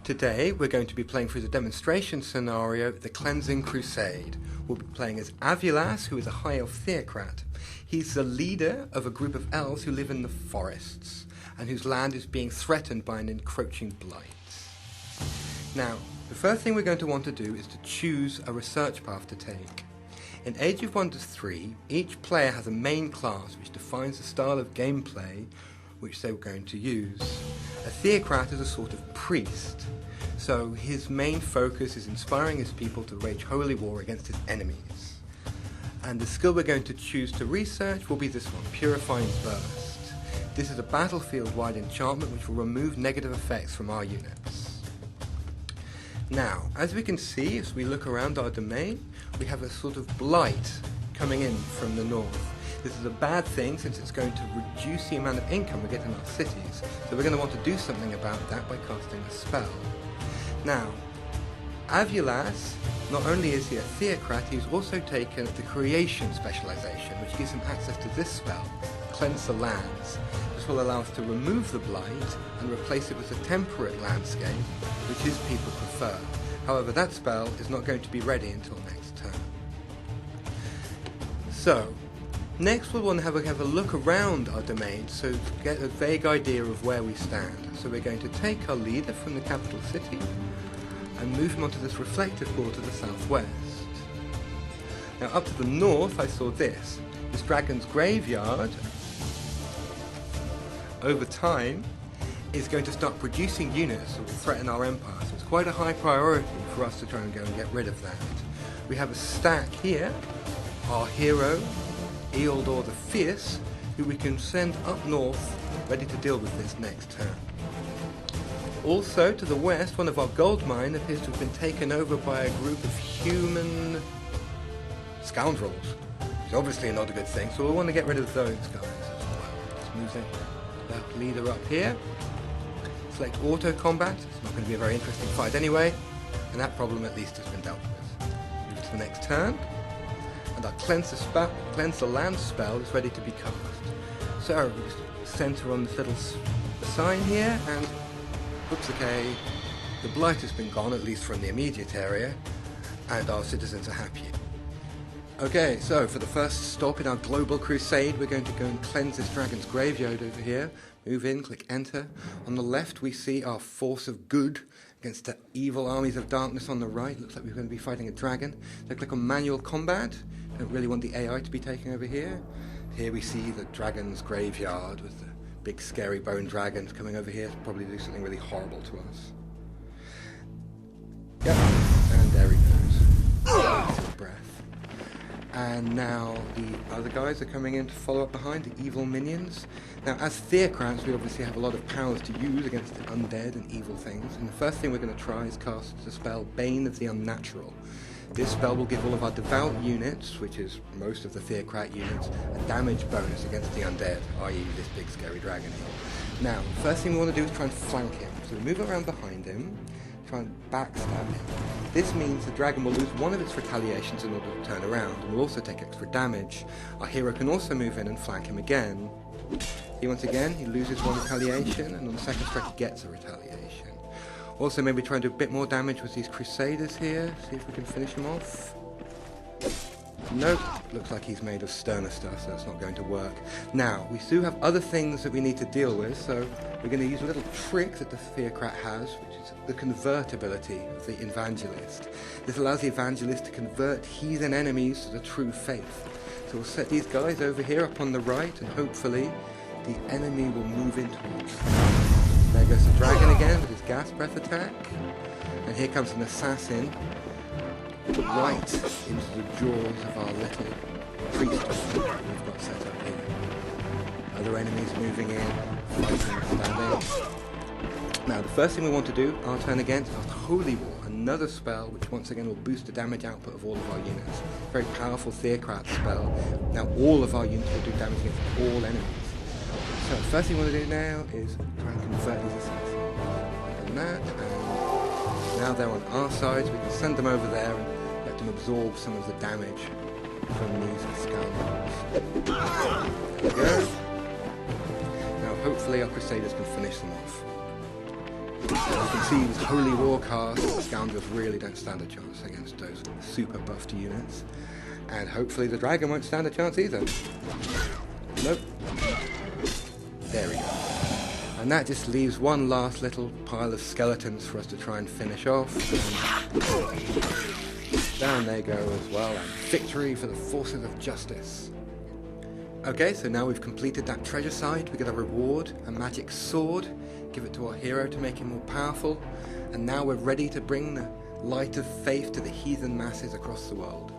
Today we're going to be playing through the demonstration scenario, The Cleansing Crusade. We'll be playing as Avulas, who is a high elf Theocrat. He's the leader of a group of elves who live in the forests, and whose land is being threatened by an encroaching blight. Now, the first thing we're going to want to do is to choose a research path to take. In Age of Wonders 3, each player has a main class which defines the style of gameplay which they were going to use. A Theocrat is a sort of priest, so his main focus is inspiring his people to wage holy war against his enemies. And the skill we're going to choose to research will be this one, Purifying Burst. This is a battlefield-wide enchantment which will remove negative effects from our units. Now, as we can see, as we look around our domain, we have a sort of blight coming in from the north. This is a bad thing since it's going to reduce the amount of income we get in our cities, so we're going to want to do something about that by casting a spell. Now, Avulas, not only is he a Theocrat, he's also taken the Creation specialization, which gives him access to this spell, Cleanse the Lands. This will allow us to remove the blight and replace it with a temperate landscape, which his people prefer. However, that spell is not going to be ready until next turn. So, next we'll want to have a look around our domain so to get a vague idea of where we stand. So we're going to take our leader from the capital city and move him onto this reflective board to the southwest. Now up to the north I saw this dragon's graveyard over time is going to start producing units that will threaten our empire. So it's quite a high priority for us to try and go and get rid of that. We have a stack here, our hero, Ealdor the Fierce, who we can send up north, ready to deal with this next turn. Also, to the west, one of our gold mines appears to have been taken over by a group of human scoundrels. It's obviously not a good thing, so we want to get rid of those guys as well. Let's move that leader up here. Select auto combat. It's not going to be a very interesting fight anyway, and that problem at least has been dealt with. Move to the next turn. And our Cleanse the Land spell is ready to be cast. So, we just center on this little sign here, and oops, okay, the blight has been gone, at least from the immediate area, and our citizens are happy. Okay, so for the first stop in our global crusade, we're going to go and cleanse this dragon's graveyard over here. Move in, click enter. On the left we see our force of good against the evil armies of darkness on the right. Looks like we're going to be fighting a dragon. So click on manual combat. Don't really want the AI to be taking over here. Here we see the dragon's graveyard with the big scary bone dragons coming over here to probably do something really horrible to us. Yep, and there he goes. Breath. And now the other guys are coming in to follow up behind, the evil minions. Now, as Theocrats, we obviously have a lot of powers to use against the undead and evil things, and the first thing we're going to try is cast the spell Bane of the Unnatural. This spell will give all of our devout units, which is most of the Theocrat units, a damage bonus against the undead, i.e. this big scary dragon here. Now, the first thing we want to do is try and flank him. So we move around behind him, try and backstab him. This means the dragon will lose one of its retaliations in order to turn around, and will also take extra damage. Our hero can also move in and flank him again. Once again, he loses one retaliation, and on the second strike he gets a retaliation. Also, maybe try and do a bit more damage with these Crusaders here, see if we can finish him off. Nope, looks like he's made of sterner stuff, so that's not going to work. Now, we do have other things that we need to deal with, so we're going to use a little trick that the Theocrat has, which is the convertibility of the Evangelist. This allows the Evangelist to convert heathen enemies to the true faith. So we'll set these guys over here up on the right, and hopefully the enemy will move into us. There goes the dragon again with his gas breath attack. And here comes an assassin right into the jaws of our little priesthood we've got set up here. Other enemies moving in, fighting, standing. Now the first thing we want to do, our turn again, is our Holy War, another spell which once again will boost the damage output of all of our units. Very powerful Theocrat spell. Now all of our units will do damage against all enemies. So the first thing we want to do now is try and convert these assassins. Like that, and now they're on our side, so we can send them over there and let them absorb some of the damage from these scoundrels. There we go. Now hopefully our Crusaders can finish them off. You can see with Holy Warcast, the scoundrels really don't stand a chance against those super buffed units. And hopefully the dragon won't stand a chance either. Nope. There we go. And that just leaves one last little pile of skeletons for us to try and finish off. And down they go as well. And victory for the forces of justice. Okay, so now we've completed that treasure side. We get a reward, a magic sword. Give it to our hero to make him more powerful. And now we're ready to bring the light of faith to the heathen masses across the world.